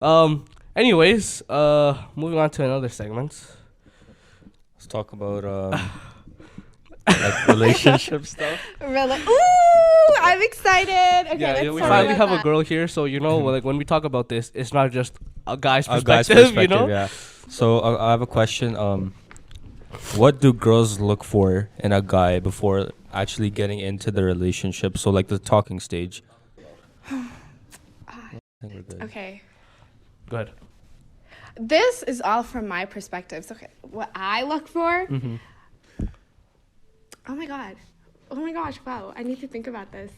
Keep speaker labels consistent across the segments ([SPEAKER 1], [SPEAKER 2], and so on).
[SPEAKER 1] Anyways, moving on to another segment.
[SPEAKER 2] Let's talk about like relationship stuff.
[SPEAKER 3] Really? Ooh, I'm excited. Okay,
[SPEAKER 1] Yeah,
[SPEAKER 3] let's
[SPEAKER 1] we
[SPEAKER 3] talk
[SPEAKER 1] finally
[SPEAKER 3] about
[SPEAKER 1] have a
[SPEAKER 3] that.
[SPEAKER 1] girl here, so like when we talk about this, it's not just a guy's
[SPEAKER 2] A guy's
[SPEAKER 1] perspective,
[SPEAKER 2] perspective, yeah. So I have a question. What do girls look for in a guy before actually getting into the relationship? So like the talking stage. I think we're good.
[SPEAKER 3] Okay.
[SPEAKER 1] Good.
[SPEAKER 3] This is all from my perspectives. Okay, what I look for.
[SPEAKER 1] Mm-hmm.
[SPEAKER 3] Oh my god. Oh my gosh. Wow. I need to think about this.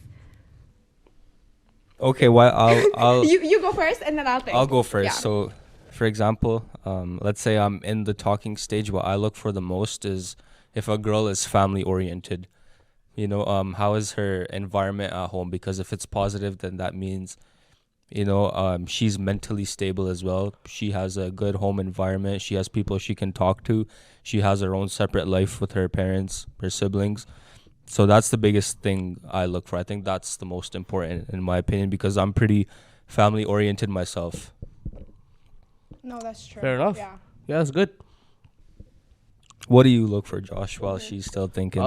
[SPEAKER 2] Okay, well I'll
[SPEAKER 3] You go first, and then I'll think.
[SPEAKER 2] I'll go first.
[SPEAKER 3] Yeah.
[SPEAKER 2] So, for example, let's say I'm in the talking stage. What I look for the most is if a girl is family oriented. How is her environment at home? Because if it's positive, then that means, she's mentally stable as well. She has a good home environment. She has people she can talk to. She has her own separate life with her parents, her siblings. So that's the biggest thing I look for. I think that's the most important in my opinion because I'm pretty family oriented myself.
[SPEAKER 3] No, that's true.
[SPEAKER 1] Fair enough.
[SPEAKER 3] Yeah.
[SPEAKER 1] Yeah, that's good.
[SPEAKER 2] What do you look for, Josh, while she's still thinking?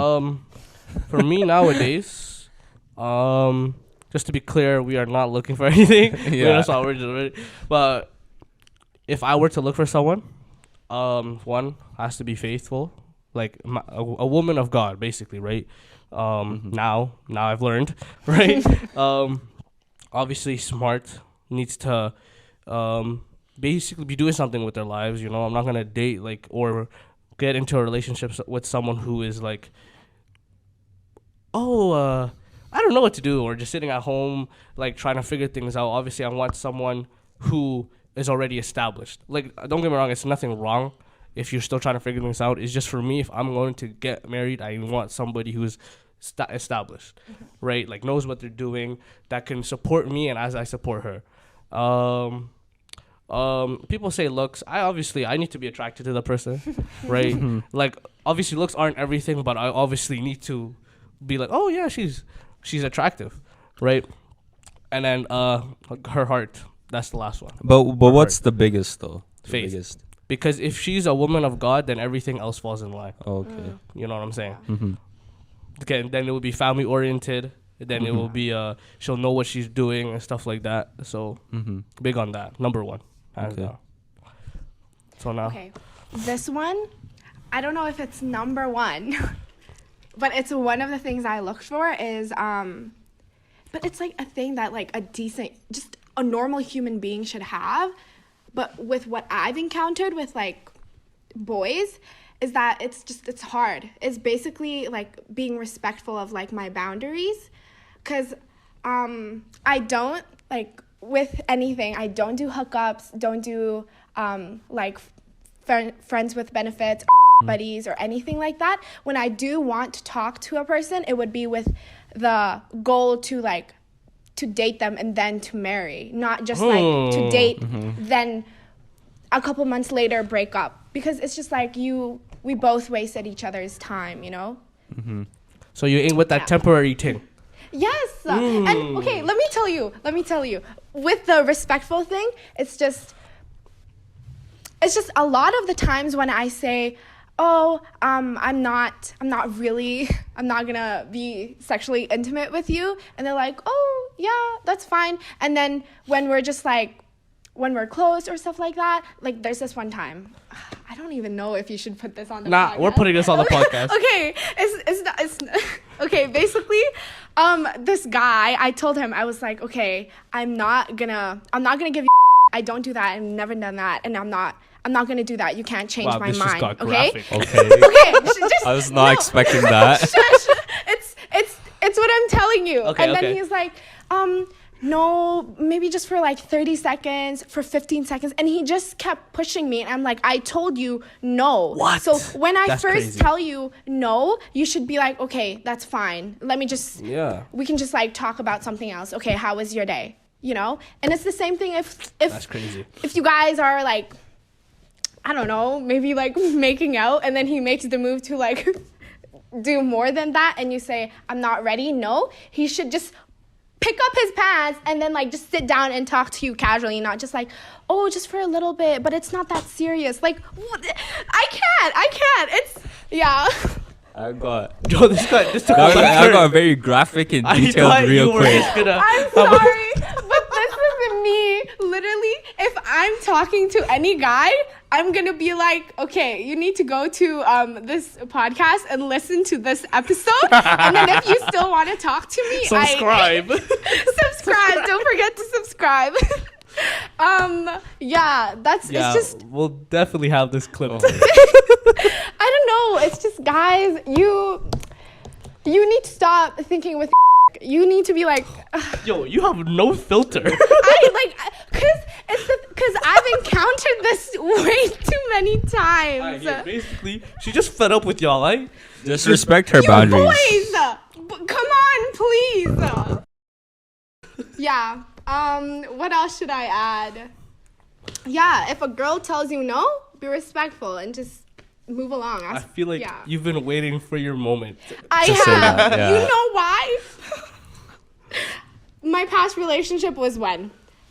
[SPEAKER 1] For me nowadays, just to be clear, we are not looking for anything.
[SPEAKER 2] Yeah.
[SPEAKER 1] That's all we're doing. But if I were to look for someone, one has to be faithful, like a woman of God, basically, right? Now I've learned, right? Obviously smart, needs to, basically be doing something with their lives. I'm not gonna date or get into a relationship with someone who is like, I don't know what to do, or just sitting at home, like trying to figure things out. Obviously, I want someone who is already established. Like, don't get me wrong, it's nothing wrong if you're still trying to figure things out. It's just for me, if I'm going to get married, I want somebody who's established, right? Like, knows what they're doing, that can support me, and as I support her. People say looks. I need to be attracted to the person, right? Like, obviously, looks aren't everything, but I obviously need to be like, oh yeah, she's attractive, right? And then her heart. That's the last one.
[SPEAKER 2] But
[SPEAKER 1] Her
[SPEAKER 2] what's
[SPEAKER 1] heart.
[SPEAKER 2] the biggest though? The
[SPEAKER 1] Faith.
[SPEAKER 2] biggest.
[SPEAKER 1] Because if she's a woman of God, then everything else falls in line.
[SPEAKER 2] Okay.
[SPEAKER 1] You know what I'm saying?
[SPEAKER 2] Mm-hmm.
[SPEAKER 1] Okay, then it will be family oriented. Then it will be she'll know what she's doing and stuff like that. So big on that. Number one. Hands
[SPEAKER 2] Okay.
[SPEAKER 1] down. So now.
[SPEAKER 3] Okay. This one, I don't know if it's number one, but it's one of the things I look for is but it's like a thing that like just a normal human being should have. But with what I've encountered with like boys is that it's hard. It's basically like being respectful of like my boundaries, cuz I don't like with anything. I don't do hookups, don't do like friends with benefits, buddies or anything like that. When I do want to talk to a person, it would be with the goal to like to date them and then to marry, not just like to date then a couple months later break up, because it's just like we both wasted each other's time.
[SPEAKER 1] So you ain't with that temporary thing.
[SPEAKER 3] Yes. And okay, let me tell you with the respectful thing, it's just a lot of the times when I say, oh, I'm not gonna be sexually intimate with you, and they're like, oh yeah, that's fine. And then when we're close or stuff like that, like there's this one time, I don't even know if you should put this on the podcast.
[SPEAKER 1] We're putting this on the podcast.
[SPEAKER 3] Okay, it's okay. Basically, this guy, I told him, I was like, okay, I'm not gonna give you. I don't do that. I've never done that, and I'm not gonna do that. You can't change my
[SPEAKER 1] this
[SPEAKER 3] mind.
[SPEAKER 1] just got
[SPEAKER 3] Okay.
[SPEAKER 1] graphic.
[SPEAKER 2] Okay.
[SPEAKER 3] Okay. Just,
[SPEAKER 2] I was not expecting that.
[SPEAKER 3] Shush. It's what I'm telling you.
[SPEAKER 1] Okay,
[SPEAKER 3] and then
[SPEAKER 1] okay.
[SPEAKER 3] he's like, no, maybe just for like 30 seconds, for 15 seconds. And he just kept pushing me. And I'm like, I told you no.
[SPEAKER 1] What?
[SPEAKER 3] So when I
[SPEAKER 1] That's
[SPEAKER 3] first
[SPEAKER 1] crazy.
[SPEAKER 3] tell you no, you should be like, okay, that's fine. Let me just, we can just like talk about something else. Okay, how was your day? And it's the same thing if
[SPEAKER 1] That's crazy.
[SPEAKER 3] If you guys are like, I don't know, maybe like making out, and then he makes the move to like do more than that, and you say, I'm not ready. No, he should just pick up his pants and then like just sit down and talk to you casually, not just like, oh, just for a little bit, but it's not that serious. Like, I can't. It's yeah.
[SPEAKER 2] I got
[SPEAKER 1] Yo, this guy just took a
[SPEAKER 2] I
[SPEAKER 1] left
[SPEAKER 2] got
[SPEAKER 1] turn.
[SPEAKER 2] a very graphic and
[SPEAKER 1] I
[SPEAKER 2] detailed
[SPEAKER 1] thought
[SPEAKER 2] real
[SPEAKER 1] you were
[SPEAKER 2] quick.
[SPEAKER 1] just gonna.
[SPEAKER 3] I'm sorry, but this isn't me. Literally, if I'm talking to any guy, I'm gonna be like, okay, you need to go to this podcast and listen to this episode, and then if you still want to talk to me,
[SPEAKER 1] Subscribe.
[SPEAKER 3] subscribe. Don't forget to subscribe. Yeah, it's just
[SPEAKER 1] we'll definitely have this clip.
[SPEAKER 3] I don't know. It's just guys, you need to stop thinking with. You need to be like.
[SPEAKER 1] Yo, you have no filter.
[SPEAKER 3] Because I've encountered this way too many times.
[SPEAKER 1] Basically, she just fed up with y'all, right?
[SPEAKER 2] Just respect her
[SPEAKER 3] You
[SPEAKER 2] boundaries.
[SPEAKER 3] boys, come on, please. Yeah. What else should I add? Yeah, if a girl tells you no, be respectful and just move along.
[SPEAKER 1] I feel like
[SPEAKER 3] yeah.
[SPEAKER 1] you've been waiting for your moment.
[SPEAKER 3] I
[SPEAKER 2] to say
[SPEAKER 3] have.
[SPEAKER 2] that, yeah.
[SPEAKER 3] You know why? My past relationship was when?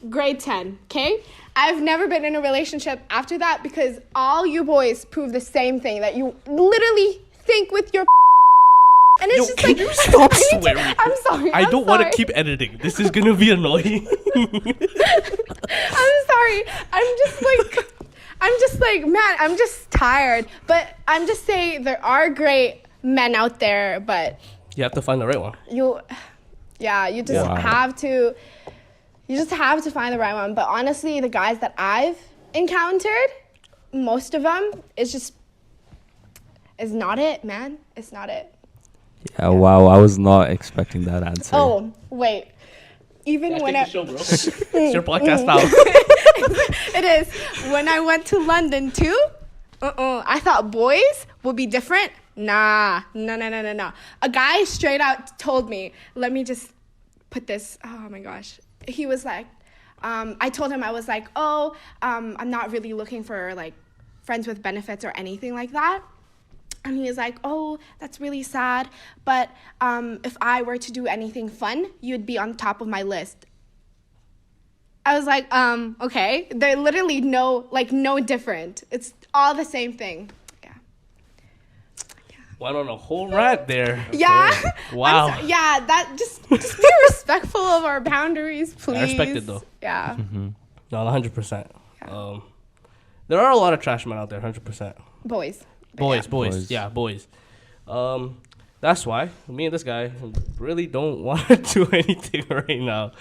[SPEAKER 3] Grade 10, okay? I've never been in a relationship after that because all you boys prove the same thing, that you literally think with your and it's
[SPEAKER 1] Yo,
[SPEAKER 3] just
[SPEAKER 1] can
[SPEAKER 3] like,
[SPEAKER 1] you stop
[SPEAKER 3] I need to-
[SPEAKER 1] swearing?
[SPEAKER 3] I'm sorry.
[SPEAKER 1] I don't want to
[SPEAKER 3] sorry.
[SPEAKER 1] keep editing. This is gonna be annoying.
[SPEAKER 3] I'm sorry. I'm just like, man, I'm just tired. But I'm just saying there are great men out there, but
[SPEAKER 1] You have to find the right one.
[SPEAKER 3] you just
[SPEAKER 2] Wow.
[SPEAKER 3] have to find the right one. But honestly, the guys that I've encountered, most of them is not it, man. It's not it.
[SPEAKER 2] Yeah, wow, I was not expecting that answer.
[SPEAKER 3] Oh, wait. Even when
[SPEAKER 1] Take the show, bro. It's your podcast now.
[SPEAKER 3] it is. When I went to London too, I thought boys would be different. Nah. A guy straight out told me, let me just put this, oh my gosh. He was like, I told him, I was like, I'm not really looking for like friends with benefits or anything like that. And he was like, oh, that's really sad. But if I were to do anything fun, you'd be on top of my list. I was like, okay. They're literally no different. It's all the same thing. Yeah.
[SPEAKER 1] Went on a whole rant there.
[SPEAKER 3] Yeah.
[SPEAKER 1] Wow.
[SPEAKER 3] Yeah, that just be respectful of our boundaries, please.
[SPEAKER 1] I respect it, though.
[SPEAKER 3] Yeah.
[SPEAKER 1] No, 100%. There are a lot of trash men out there, 100%.
[SPEAKER 3] Boys.
[SPEAKER 1] Boys. Yeah, boys. That's why me and this guy really don't want to do anything right now.